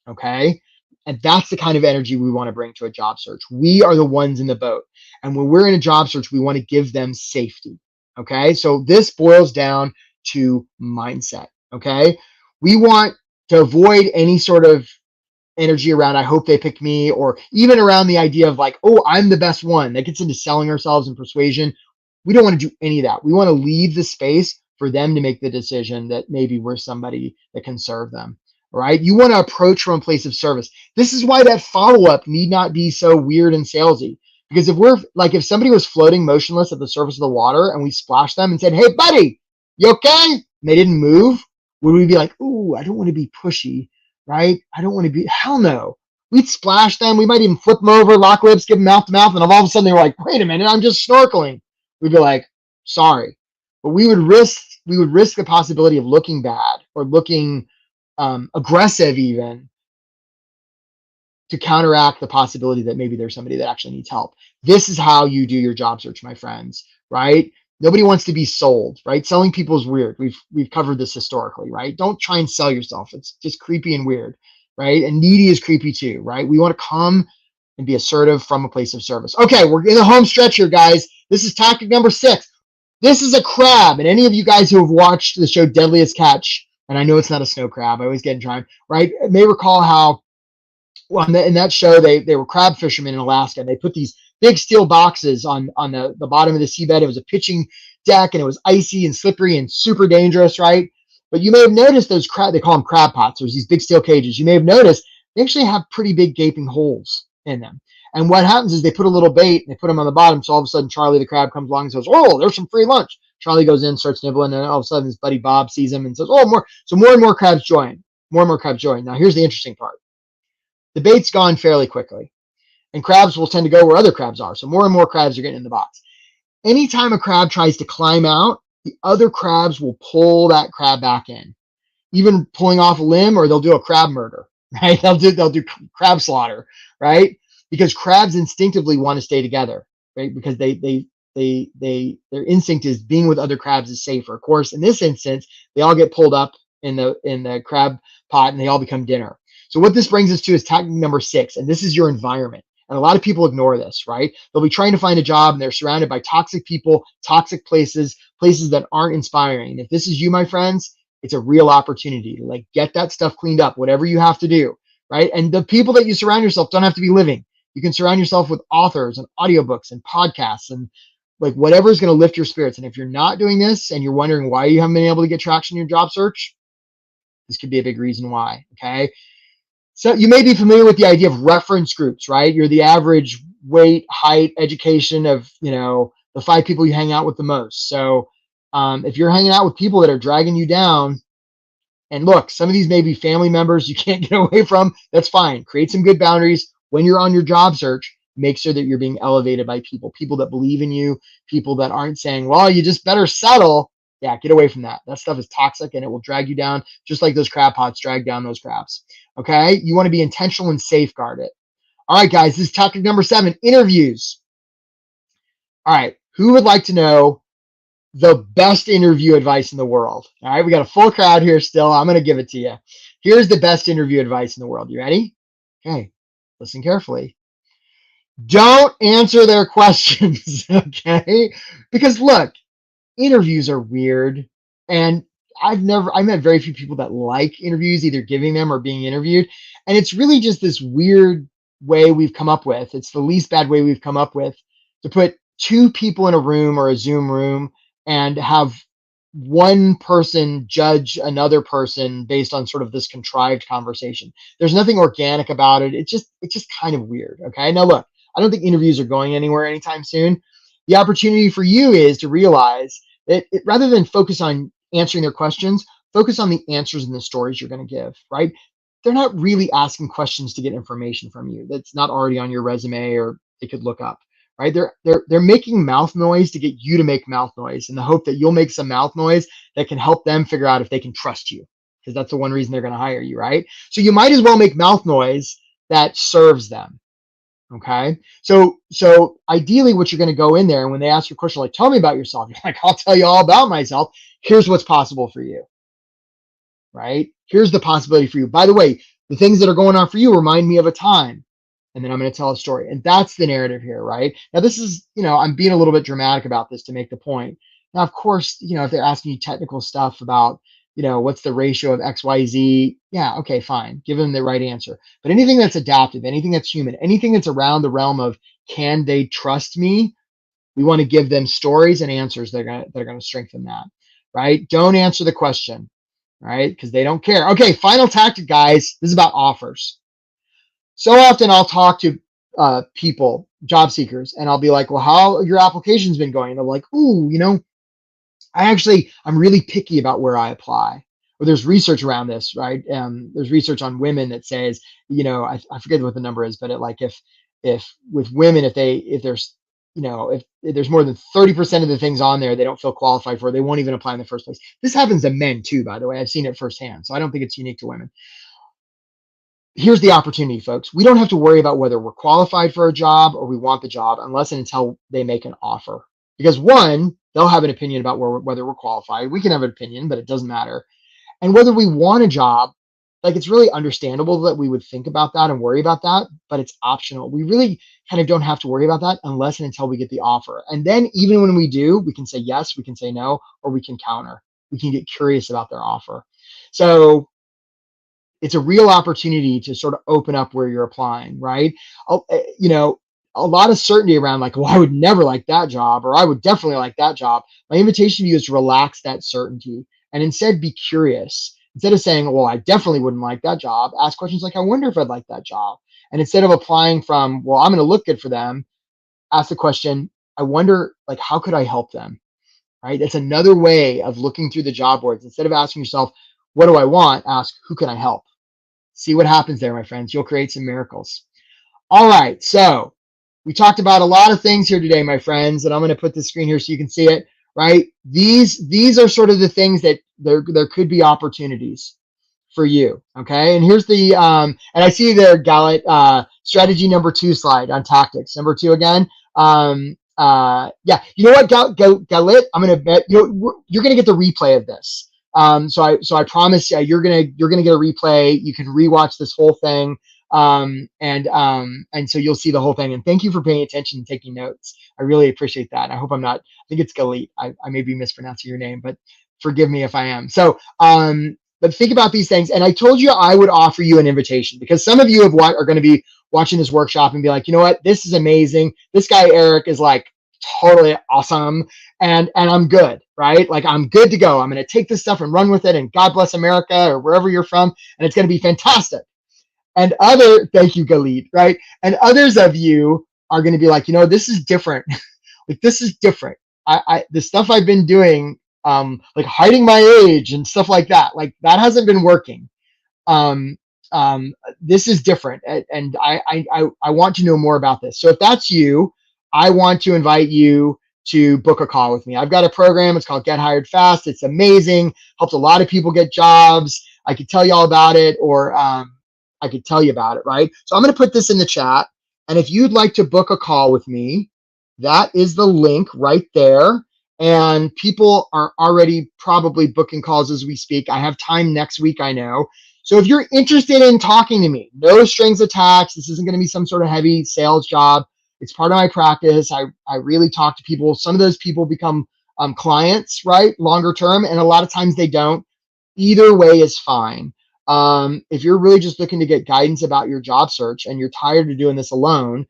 okay? And that's the kind of energy we want to bring to a job search. We are the ones in the boat. And when we're in a job search, we want to give them safety, okay? So this boils down to mindset, okay? We want to avoid any sort of energy around, I hope they pick me, or even around the idea of like, oh, I'm the best one. That gets into selling ourselves and persuasion. We don't want to do any of that. We want to leave the space for them to make the decision that maybe we're somebody that can serve them, right? You want to approach from a place of service. This is why that follow-up need not be so weird and salesy. Because if somebody was floating motionless at the surface of the water and we splashed them and said, hey, buddy, you okay? And they didn't move, would we be like, ooh, I don't want to be pushy, right? I don't want to be, hell no. We'd splash them. We might even flip them over, lock lips, give them mouth to mouth. And all of a sudden they were like, wait a minute, I'm just snorkeling. We'd be like, sorry. But we would risk the possibility of looking bad or looking aggressive even to counteract the possibility that maybe there's somebody that actually needs help. This is how you do your job search, my friends, right? Nobody wants to be sold, right? Selling people is weird. We've covered this historically, right? Don't try and sell yourself. It's just creepy and weird, right? And needy is creepy too, right? We want to come and be assertive from a place of service. Okay, we're in the home stretch here, guys. This is tactic number 6. This is a crab. And any of you guys who have watched the show Deadliest Catch, and I know it's not a snow crab, I always get in trouble, right? May recall how in that show they were crab fishermen in Alaska, and they put these big steel boxes on the bottom of the seabed. It was a pitching deck, and it was icy and slippery and super dangerous, right? But you may have noticed those crab, they call them crab pots. There's these big steel cages. You may have noticed they actually have pretty big gaping holes in them. And what happens is they put a little bait and they put them on the bottom. So all of a sudden Charlie the crab comes along and says, "Oh, there's some free lunch." Charlie goes in, starts nibbling, and all of a sudden his buddy Bob sees him and says, "Oh, more." So more and more crabs join. More and more crabs join. Now here's the interesting part. The bait's gone fairly quickly, and crabs will tend to go where other crabs are. So more and more crabs are getting in the box. Anytime a crab tries to climb out, the other crabs will pull that crab back in, even pulling off a limb, or they'll do a crab murder, right? They'll do crab slaughter, right? Because crabs instinctively want to stay together, right? Because their instinct is being with other crabs is safer. Of course, in this instance, they all get pulled up in the crab pot and they all become dinner. So what this brings us to is tactic number 6, and this is your environment. And a lot of people ignore this, right? They'll be trying to find a job and they're surrounded by toxic people, toxic places, places that aren't inspiring. And if this is you, my friends, it's a real opportunity to like get that stuff cleaned up, whatever you have to do, right? And the people that you surround yourself don't have to be living. You can surround yourself with authors and audiobooks and podcasts and like whatever is going to lift your spirits. And if you're not doing this and you're wondering why you haven't been able to get traction in your job search, this could be a big reason why, okay? So you may be familiar with the idea of reference groups, right? You're the average weight, height, education of, the 5 people you hang out with the most. So if you're hanging out with people that are dragging you down, and look, some of these may be family members you can't get away from, that's fine. Create some good boundaries. When you're on your job search, make sure that you're being elevated by people that believe in you, people that aren't saying, well, you just better settle. Yeah, get away from that. That stuff is toxic and it will drag you down just like those crab pots drag down those crabs. Okay, you want to be intentional and safeguard it. All right, guys, this is tactic number 7, interviews. All right, who would like to know the best interview advice in the world? All right, we got a full crowd here still. I'm going to give it to you. Here's the best interview advice in the world. You ready? Okay, listen carefully. Don't answer their questions, okay? Because look, interviews are weird, and I met very few people that like interviews, either giving them or being interviewed. And it's really just this weird way we've come up with. It's the least bad way we've come up with to put 2 people in a room or a Zoom room and have one person judge another person based on sort of this contrived conversation. There's nothing organic about it. It's just kind of weird. Okay. Now look, I don't think interviews are going anywhere anytime soon. The opportunity for you is to realize that rather than focus on answering their questions, focus on the answers and the stories you're going to give, right? They're not really asking questions to get information from you that's not already on your resume or they could look up, right? They're making mouth noise to get you to make mouth noise in the hope that you'll make some mouth noise that can help them figure out if they can trust you, because that's the one reason they're going to hire you, right? So you might as well make mouth noise that serves them. Okay. So ideally what you're going to go in there, and when they ask you a question like, tell me about yourself, you're like, I'll tell you all about myself. Here's what's possible for you, right? Here's the possibility for you. By the way, the things that are going on for you remind me of a time. And then I'm going to tell a story. And that's the narrative here, right? Now, this is, I'm being a little bit dramatic about this to make the point. Now, of course, if they're asking you technical stuff about, what's the ratio of X, Y, Z? Yeah, okay, fine. Give them the right answer. But anything that's adaptive, anything that's human, anything that's around the realm of can they trust me? We want to give them stories and answers that are going to strengthen that, right? Don't answer the question, right? Because they don't care. Okay, final tactic, guys. This is about offers. So often I'll talk to people, job seekers, and I'll be like, well, how your application's been going? And they're like, ooh, I'm really picky about where I apply. Or there's research around this, right? There's research on women that says, I forget what the number is, but if with women, if there's more than 30% of the things on there they don't feel qualified for, they won't even apply in the first place. This happens to men too, by the way. I've seen it firsthand, so I don't think it's unique to women. Here's the opportunity, folks. We don't have to worry about whether we're qualified for a job or we want the job unless and until they make an offer. Because one, they'll have an opinion about whether we're qualified. We can have an opinion, but it doesn't matter. And whether we want a job like, it's really understandable that we would think about that and worry about that, but it's optional. We really kind of don't have to worry about that unless and until we get the offer. And then even when we do, we can say yes, we can say no, or we can counter. We can get curious about their offer. So it's a real opportunity to sort of open up where you're applying, right? You know, a lot of certainty around like, well, I would never like that job, or I would definitely like that job. My invitation to you is to relax that certainty and instead be curious. Instead of saying, well, I definitely wouldn't like that job, ask questions like, I wonder if I'd like that job. And instead of applying from, well, I'm going to look good for them, ask the question, I wonder, like, how could I help them? Right? That's another way of looking through the job boards. Instead of asking yourself, what do I want? Ask, who can I help? See what happens there, my friends. You'll create some miracles. All right. So we talked about a lot of things here today, my friends, and I'm going to put the screen here so you can see it, right? These are sort of the things that there could be opportunities for you. Okay. And here's the, and I see there, Gallet, strategy number 2 slide on tactics. Number 2 again. Yeah, you know what, Gallet, I'm going to bet you're going to get the replay of this. So I promise you're gonna get a replay. You can rewatch this whole thing, and so you'll see the whole thing. And thank you for paying attention and taking notes. I really appreciate that. I hope I'm not. I think it's Galit. I may be mispronouncing your name, but forgive me if I am. So but think about these things. And I told you I would offer you an invitation because some of you are going to be watching this workshop and be like, you know what, this is amazing. This guy Eric is like totally awesome, and I'm good, right? Like, I'm good to go. I'm going to take this stuff and run with it, and God bless America or wherever you're from, and it's going to be fantastic. And thank you, Galit, right? And others of you are going to be like, you know, this is different. Like, this is different. The stuff I've been doing, like hiding my age and stuff like that hasn't been working. This is different, and I want to know more about this. So if that's you, I want to invite you to book a call with me. I've got a program. It's called Get Hired Fast. It's amazing. Helps a lot of people get jobs. I could tell you all about it, or I could tell you about it, right? So I'm going to put this in the chat. And if you'd like to book a call with me, that is the link right there. And people are already probably booking calls as we speak. I have time next week, I know. So if you're interested in talking to me, no strings attached. This isn't going to be some sort of heavy sales job. It's part of my practice. I really talk to people. Some of those people become clients, right? Longer term. And a lot of times they don't. Either way is fine. If you're really just looking to get guidance about your job search and you're tired of doing this alone,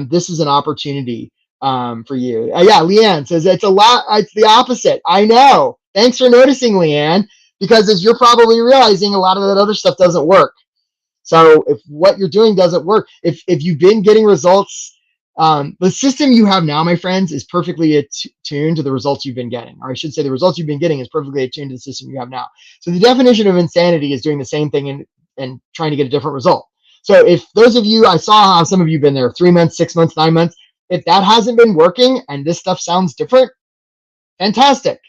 this is an opportunity for you. Yeah, Leanne says it's the opposite. I know. Thanks for noticing, Leanne, because as you're probably realizing, a lot of that other stuff doesn't work. So if what you're doing doesn't work, if you've been getting results, the system you have now, my friends, is perfectly attuned to the results you've been getting. Or I should say the results you've been getting is perfectly attuned to the system you have now. So the definition of insanity is doing the same thing and trying to get a different result. So if those of you, I saw how some of you have been there 3 months, 6 months, 9 months. If that hasn't been working and this stuff sounds different, fantastic.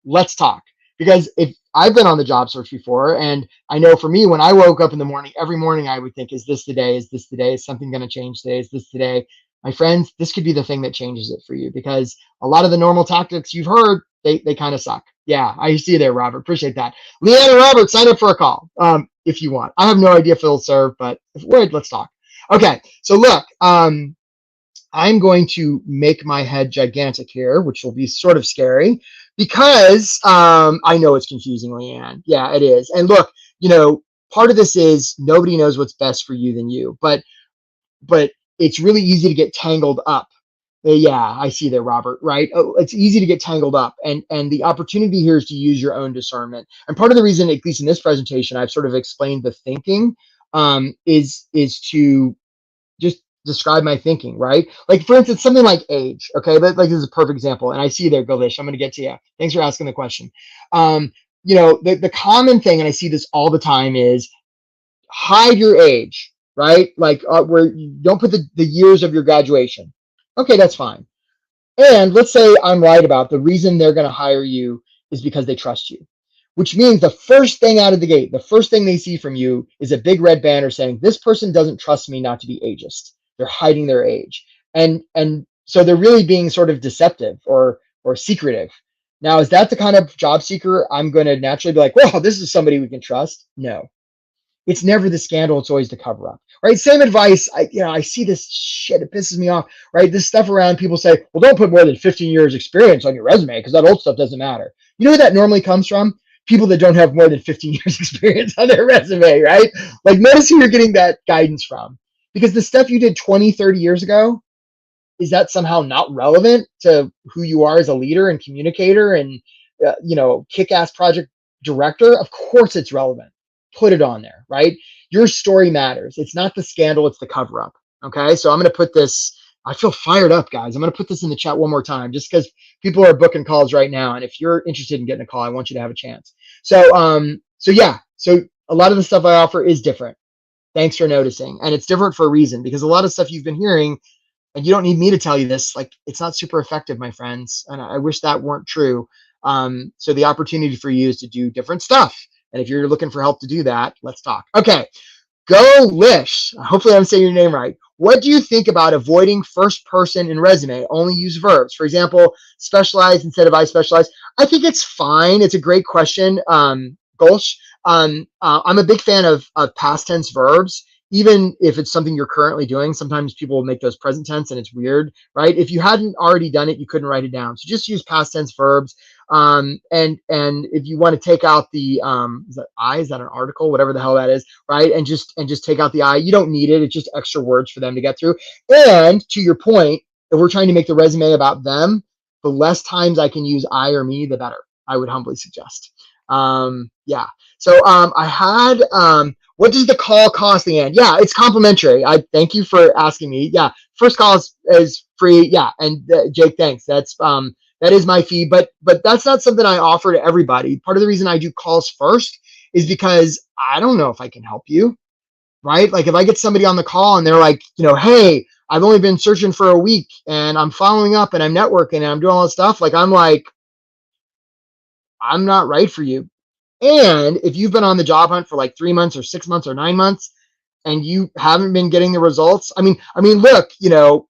Let's talk. Because if I've been on the job search before, and I know for me, when I woke up in the morning, every morning I would think, is this today? Is this today? Is something going to change today? Is this today? My friends, this could be the thing that changes it for you, because a lot of the normal tactics you've heard, they kind of suck. Yeah, I see you there, Robert. Appreciate that. Leanne and Robert, sign up for a call if you want. I have no idea if it'll serve, but if it would, let's talk. Okay, so look, I'm going to make my head gigantic here, which will be sort of scary, because I know it's confusing, Leanne. Yeah, it is. And look, part of this is nobody knows what's best for you than you, but it's really easy to get tangled up. Yeah, I see there, Robert, right? Oh, it's easy to get tangled up. And the opportunity here is to use your own discernment. And part of the reason, at least in this presentation, I've sort of explained the thinking is to just describe my thinking, right? Like, for instance, something like age, okay? But like, this is a perfect example. And I see you there, Galish. I'm going to get to you. Thanks for asking the question. The common thing, and I see this all the time, is hide your age, right? Like where you don't put the years of your graduation. Okay, that's fine. And let's say I'm right about the reason they're going to hire you is because they trust you, which means the first thing out of the gate, the first thing they see from you is a big red banner saying, this person doesn't trust me not to be ageist. They're hiding their age. And so they're really being sort of deceptive or secretive. Now, is that the kind of job seeker I'm going to naturally be like, well, this is somebody we can trust? No. It's never the scandal. It's always the cover up, right? Same advice. I see this shit. It pisses me off, right? This stuff around people say, well, don't put more than 15 years experience on your resume because that old stuff doesn't matter. You know where that normally comes from? People that don't have more than 15 years experience on their resume, right? Like notice who you're getting that guidance from, because the stuff you did 20, 30 years ago, is that somehow not relevant to who you are as a leader and communicator and kick-ass project director? Of course it's relevant. Put it on there, right? Your story matters. It's not the scandal, it's the cover up. Okay, so I'm going to put this. I feel fired up, guys. I'm going to put this in the chat one more time just because people are booking calls right now, and if you're interested in getting a call, I want you to have a chance. So a lot of the stuff I offer is different. Thanks for noticing. And it's different for a reason, because a lot of stuff you've been hearing, and you don't need me to tell you this, like, it's not super effective, my friends. And I wish that weren't true. So the opportunity for you is to do different stuff. And if you're looking for help to do that, let's talk. Okay, go Lish. Hopefully I'm saying your name right. What do you think about avoiding first person in resume? Only use verbs. For example, specialize instead of I specialize. I think it's fine. It's a great question, Golsh. I'm a big fan of past tense verbs. Even if it's something you're currently doing, sometimes people will make those present tense and it's weird, right? If you hadn't already done it, you couldn't write it down. So just use past tense verbs. And if you want to take out the is that I, is that an article, whatever the hell that is, right? And just take out the I. You don't need it. It's just extra words for them to get through. And to your point, if we're trying to make the resume about them, the less times I can use I or me, the better, I would humbly suggest. Yeah. So I had what does the call cost, Leanne? Yeah, it's complimentary. I thank you for asking me. Yeah, first call is free. Yeah, and Jake, thanks. That is my fee, but that's not something I offer to everybody. Part of the reason I do calls first is because I don't know if I can help you, right? Like if I get somebody on the call and they're like, hey, I've only been searching for a week and I'm following up and I'm networking and I'm doing all this stuff. Like I'm not right for you. And if you've been on the job hunt for like 3 months or 6 months or 9 months and you haven't been getting the results, I mean, look,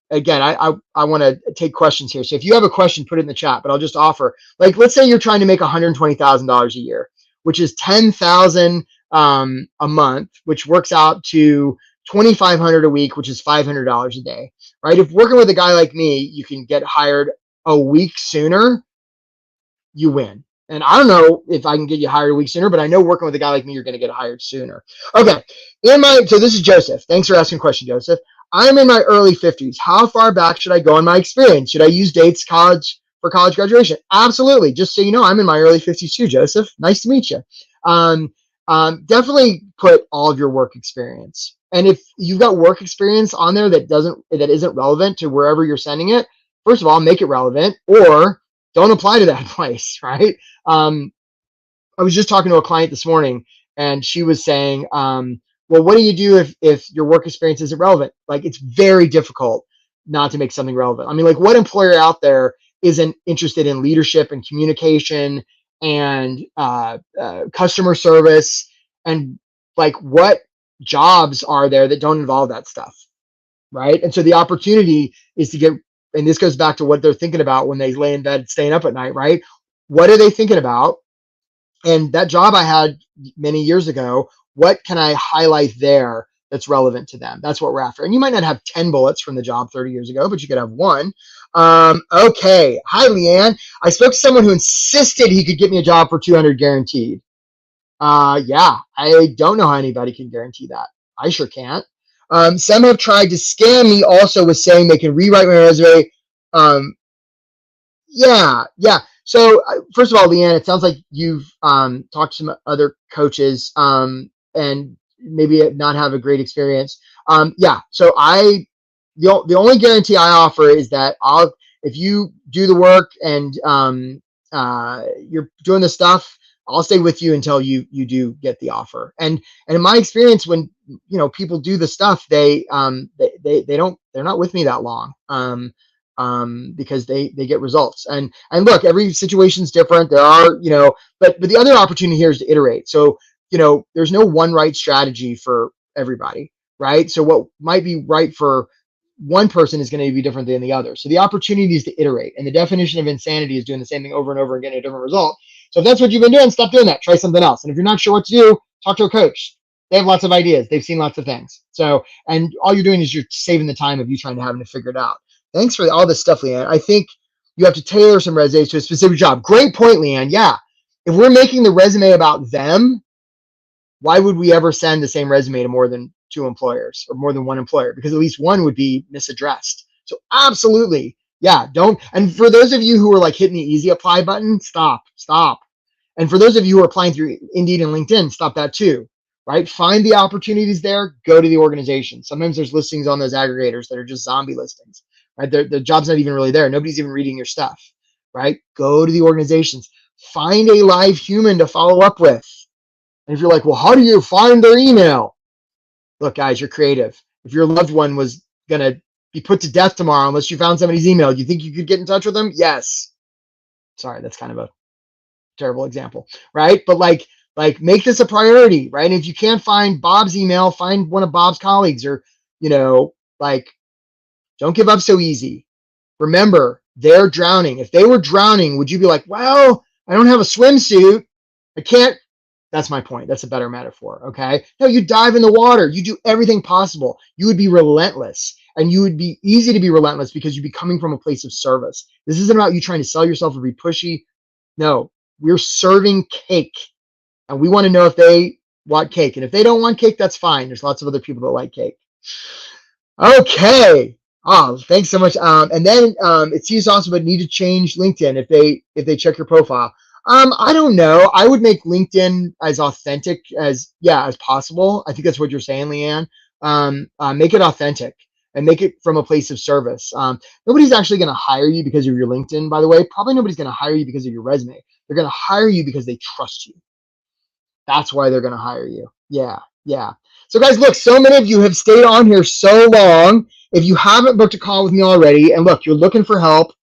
again, I want to take questions here. So if you have a question, put it in the chat, but I'll just offer, like, let's say you're trying to make $120,000 a year, which is $10,000 a month, which works out to $2,500 a week, which is $500 a day, right? If working with a guy like me, you can get hired a week sooner, you win. And I don't know if I can get you hired a week sooner, but I know working with a guy like me, you're going to get hired sooner. Okay. So this is Joseph. Thanks for asking a question, Joseph. I'm in my early 50s. How far back should I go in my experience? Should I use dates for college graduation? Absolutely. Just so you know, I'm in my early 50s too, Joseph. Nice to meet you. Definitely put all of your work experience. And if you've got work experience on there that isn't relevant to wherever you're sending it, first of all, make it relevant, or don't apply to that place, right? I was just talking to a client this morning and she was saying, well, what do you do if your work experience isn't relevant? Like, it's very difficult not to make something relevant. I mean, like, what employer out there isn't interested in leadership and communication and customer service? And like, what jobs are there that don't involve that stuff, right? And so the opportunity is to get, and this goes back to what they're thinking about when they lay in bed staying up at night, right? What are they thinking about? And that job I had many years ago, what can I highlight there that's relevant to them? That's what we're after. And you might not have 10 bullets from the job 30 years ago, but you could have one. Okay. Hi, Leanne. I spoke to someone who insisted he could get me a job for 200 guaranteed. Yeah, I don't know how anybody can guarantee that. I sure can't. Some have tried to scam me also with saying they can rewrite my resume. Yeah. So first of all, Leanne, it sounds like you've talked to some other coaches and maybe not have a great experience. Yeah. So the only guarantee I offer is that if you do the work and you're doing the stuff, I'll stay with you until you do get the offer. And in my experience, when people do the stuff, they're not with me that long. Because they get results. And look, every situation's different. There are, but the other opportunity here is to iterate. So, there's no one right strategy for everybody, right? So what might be right for one person is going to be different than the other. So the opportunity is to iterate. And the definition of insanity is doing the same thing over and over and getting a different result. So if that's what you've been doing, stop doing that. Try something else. And if you're not sure what to do, talk to a coach. They have lots of ideas. They've seen lots of things. So, and all you're doing is you're saving the time of you trying to having to figure it out. Thanks for all this stuff, Leanne. I think you have to tailor some resumes to a specific job. Great point, Leanne. Yeah. If we're making the resume about them, why would we ever send the same resume to more than two employers or more than one employer? Because at least one would be misaddressed. So absolutely. Yeah. Don't. And for those of you who are like hitting the easy apply button, stop. And for those of you who are applying through Indeed and LinkedIn, stop that too, right? Find the opportunities there, go to the organization. Sometimes there's listings on those aggregators that are just zombie listings, right? The job's not even really there. Nobody's even reading your stuff, right? Go to the organizations. Find a live human to follow up with. And if you're like, well, how do you find their email? Look, guys, you're creative. If your loved one was going to be put to death tomorrow unless you found somebody's email, do you think you could get in touch with them? Yes. Sorry, that's kind of a terrible example, right? But like make this a priority, right? And if you can't find Bob's email, find one of Bob's colleagues, or like don't give up so easy. Remember, they're drowning. If they were drowning, would you be like, well, I don't have a swimsuit, I can't? That's my point. That's a better metaphor. Okay. No, you dive in the water. You do everything possible. You would be relentless, and you would be easy to be relentless because you'd be coming from a place of service. This isn't about you trying to sell yourself or be pushy. No, we're serving cake, and we want to know if they want cake. And if they don't want cake, that's fine. There's lots of other people that like cake. Okay. Oh, thanks so much. And then it seems awesome, but need to change LinkedIn if they check your profile. I don't know. I would make LinkedIn as authentic as possible. I think that's what you're saying, Leanne. Make it authentic and make it from a place of service. Nobody's actually going to hire you because of your LinkedIn, by the way. Probably nobody's going to hire you because of your resume. They're going to hire you because they trust you. That's why they're going to hire you. Yeah. So guys, look, so many of you have stayed on here so long. If you haven't booked a call with me already, and look, you're looking for help,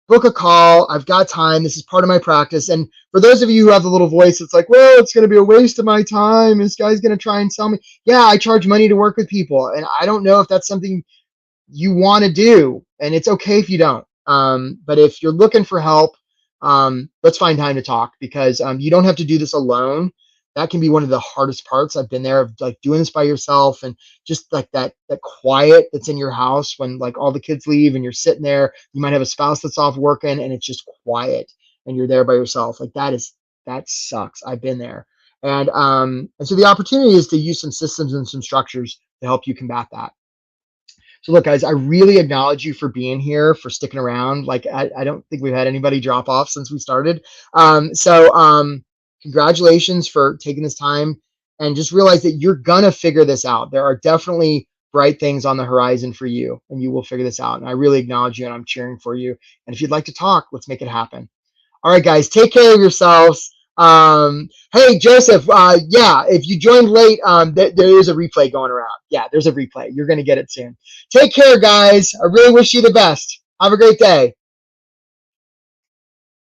book a call. I've got time. This is part of my practice. And for those of you who have the little voice, it's like, well, it's going to be a waste of my time. This guy's going to try and sell me. Yeah, I charge money to work with people. And I don't know if that's something you want to do. And it's okay if you don't. But if you're looking for help, let's find time to talk, because you don't have to do this alone. That can be one of the hardest parts. I've been there, of like doing this by yourself, and just like that quiet that's in your house when like all the kids leave and you're sitting there. You might have a spouse that's off working and it's just quiet and you're there by yourself. Like that sucks. I've been there. And so the opportunity is to use some systems and some structures to help you combat that. So look, guys, I really acknowledge you for being here, for sticking around. Like I don't think we've had anybody drop off since we started. Congratulations for taking this time, and just realize that you're gonna figure this out. There are definitely bright things on the horizon for you, and you will figure this out. And I really acknowledge you, and I'm cheering for you. And if you'd like to talk, let's make it happen. All right, guys, take care of yourselves. Hey, Joseph, if you joined late, there is a replay going around. Yeah, there's a replay. You're gonna get it soon. Take care, guys. I really wish you the best. Have a great day.